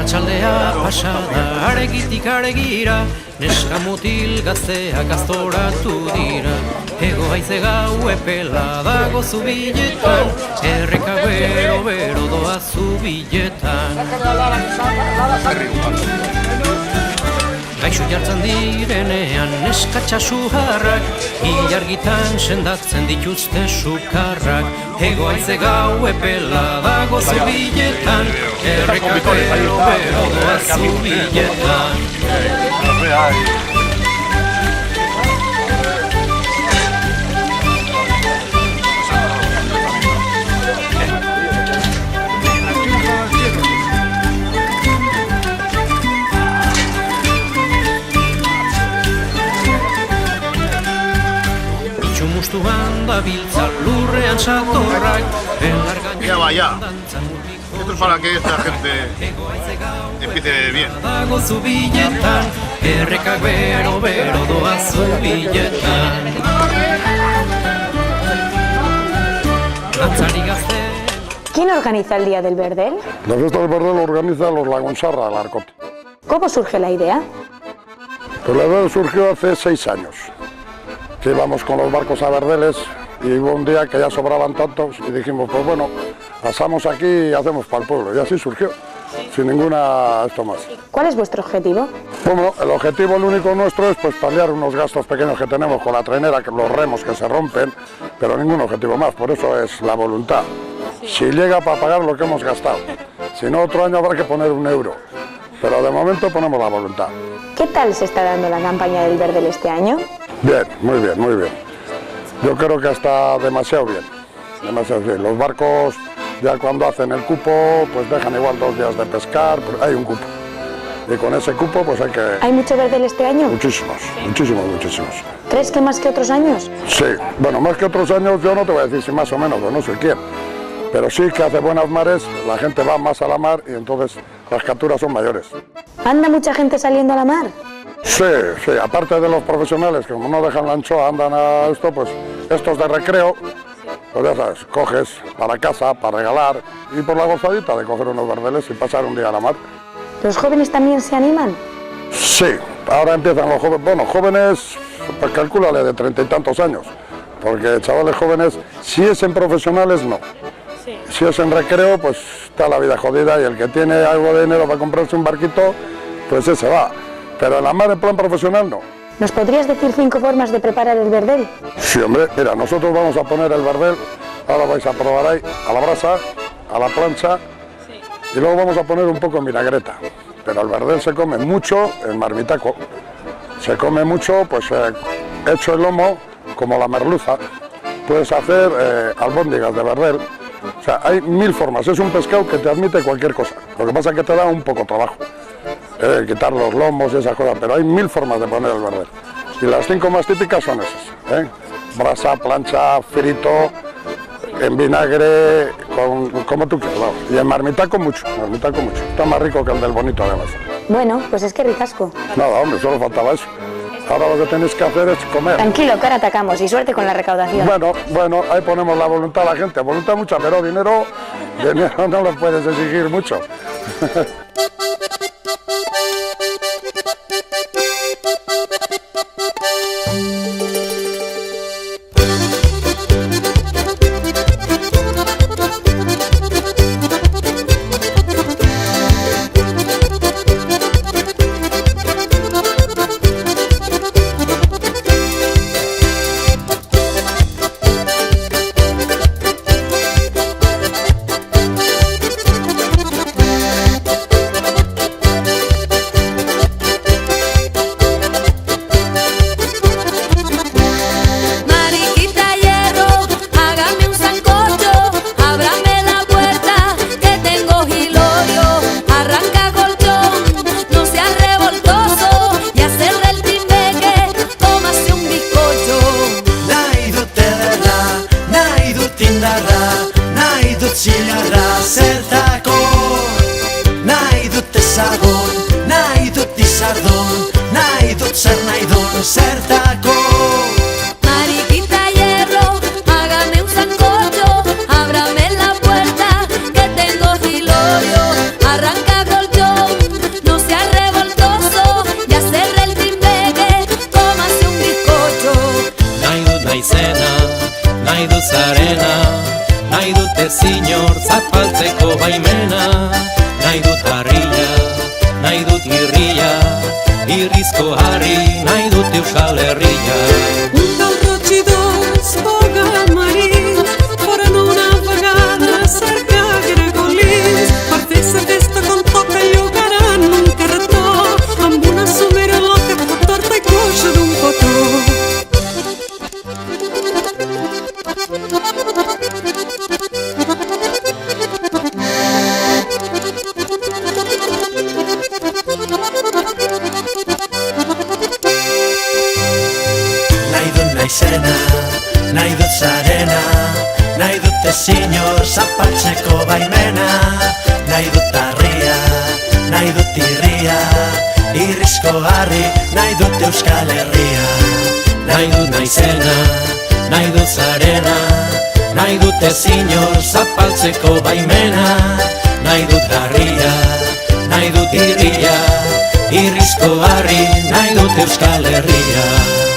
Arratxaldea pasada aregitik aregira, neska mutil gazteak aztoratu dira. Ego haize gau epela dago zubiletan, erreka bero doa zubiletan. Gaixo jartzen direnean neskatxasu harrak, ilargitan sendatzen dituzte sukarrak. Ego haize gau epela dago zubiletan, erreka bero doa zubiletan. Mustuan da biltza lurrean satorrak, ya vaya. Esto es para que esta gente empiece bien. Dago zubiletan, errekak bero doa zubiletan. Dantzari gazte. ¿Quién organiza el Día del Verdel? La fiesta del Verdel lo organiza los Lagonsarra del Arcote. ¿Cómo surge la idea? Pues la idea surgió hace 6 años. Que íbamos con los barcos a Verdeles y hubo un día que ya sobraban tantos y dijimos, pues bueno, asamos aquí y hacemos para el pueblo. Y así surgió, sin ninguna esto más. ¿Cuál es vuestro objetivo? Bueno, el objetivo, el único nuestro, es pues paliar unos gastos pequeños que tenemos con la trainera, que los remos que se rompen, pero ningún objetivo más, por eso es la voluntad. Si llega para pagar lo que hemos gastado, si no otro año habrá que poner 1 euro, pero de momento ponemos la voluntad. ¿Qué tal se está dando la campaña del Verdel este año? Bien, muy bien, muy bien. Yo creo que está demasiado bien, demasiado bien. Los barcos ya cuando hacen el cupo, pues dejan igual 2 días de pescar, pero hay un cupo. Y con ese cupo pues hay que... ¿Hay mucho Verdel este año? Muchísimos, muchísimos, muchísimos. ¿Crees que más que otros años? Sí, bueno, más que otros años yo no te voy a decir si más o menos, pues no sé quién. Pero sí que hace buenas mares, la gente va más a la mar y entonces las capturas son mayores. ¿Anda mucha gente saliendo a la mar? Sí, sí, aparte de los profesionales que como no dejan la anchoa, andan a esto, pues estos de recreo, pues ya sabes, coges para casa, para regalar y por la gozadita de coger unos verdeles y pasar un día a la mar. ¿Los jóvenes también se animan? Sí, ahora empiezan los jóvenes, bueno, jóvenes, pues calcúlale de 30 y tantos años, porque chavales jóvenes, si es en profesionales no. Si es en recreo, pues está la vida jodida y el que tiene algo de dinero para comprarse un barquito, pues ese va. Pero en la mar en plan profesional no. ¿Nos podrías decir 5 formas de preparar el verdel? Sí, hombre, mira, nosotros vamos a poner el verdel, ahora vais a probar ahí, a la brasa, a la plancha, y luego vamos a poner un poco en vinagreta. Pero el verdel se come mucho en marmitaco, se come mucho, pues hecho el lomo, como la merluza. Puedes hacer albóndigas de verdel. O sea, hay 1000 formas, es un pescado que te admite cualquier cosa. Lo que pasa es que te da un poco trabajo. Quitar los lomos y esas cosas, pero hay 1000 formas de poner el verdel. Y las 5 más típicas son esas, brasa, plancha, frito, en vinagre, como tú quieras, vamos. Y en marmitaco mucho, está más rico que el del bonito además. Bueno, pues es que ricasco. Nada, hombre, solo faltaba eso. Ahora lo que tenéis que hacer es comer. Tranquilo, que ahora atacamos y suerte con la recaudación. Bueno, ahí ponemos la voluntad a la gente, voluntad mucha, pero dinero no lo puedes exigir mucho. Zertako Mariquita hierro, hágame un sancocho, ábrame la puerta que tengo gilorio, arranca colchón, zapaltzeko baimena. Nahi dut harria, nahi dut irria, irrizko harri, nahi dut Euskal Herria. Un calroig i dos, boga al marit, foren una vegada a cercar gregolins. Per fer sa festa com toca llogaran un carretó, amb una somera loca, torta i coixa d'un cotó. Nahi dut naizena, nahi dut zarena, nahi dute zinor zapaltzeko baimena. Nahi dut harria, nahi dut irria, irrizko harri, nahi dut Euskal Herria. Nahi dut naizena, nahi dut zarena, nahi dute zinor zapaltzeko baimena. Nahi dut harria, nahi dut irria, irrizko harri, nahi dut Euskal Herria.